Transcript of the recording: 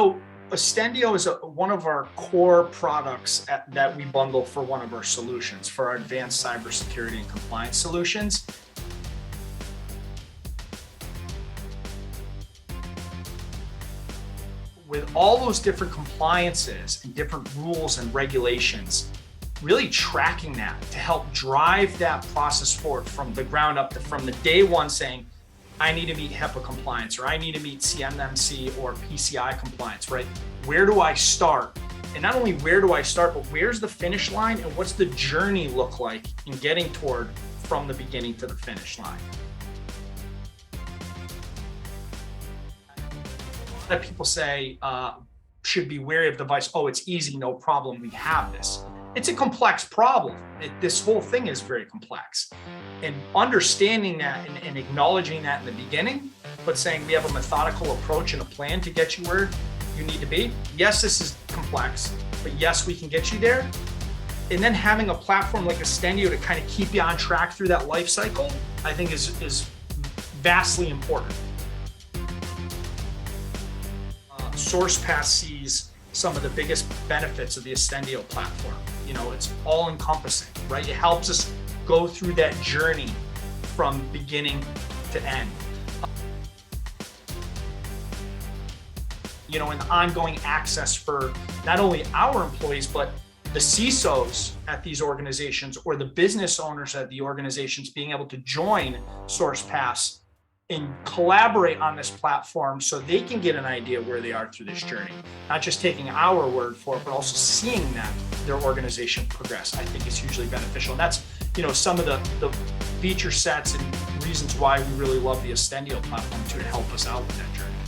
So Ostendio is one of our core products that we bundle for one of our solutions, for our advanced cybersecurity and compliance solutions. With all those different compliances and different rules and regulations, really tracking that to help drive that process forward from the ground up, from the day one saying, I need to meet HIPAA compliance, or I need to meet CMMC or PCI compliance, right? Where do I start? And not only where do I start, but where's the finish line and what's the journey look like in getting toward from the beginning to the finish line? A lot of people say, should be wary of the device. Oh, it's easy, no problem, we have this. It's a complex problem. This whole thing is very complex. And understanding that and acknowledging that in the beginning, but saying we have a methodical approach and a plan to get you where you need to be. Yes, this is complex, but yes, we can get you there. And then having a platform like Ostendio to kind of keep you on track through that life cycle, I think is vastly important. Sourcepass sees some of the biggest benefits of the Ostendio platform. You know, it's all encompassing, right? It helps us go through that journey from beginning to end. You know, and ongoing access for not only our employees, but the CISOs at these organizations or the business owners at the organizations being able to join Sourcepass and collaborate on this platform so they can get an idea where they are through this journey. Not just taking our word for it, but also seeing that their organization progress, I think is hugely beneficial. And that's, you know, some of the feature sets and reasons why we really love the Ostendio platform to help us out with that journey.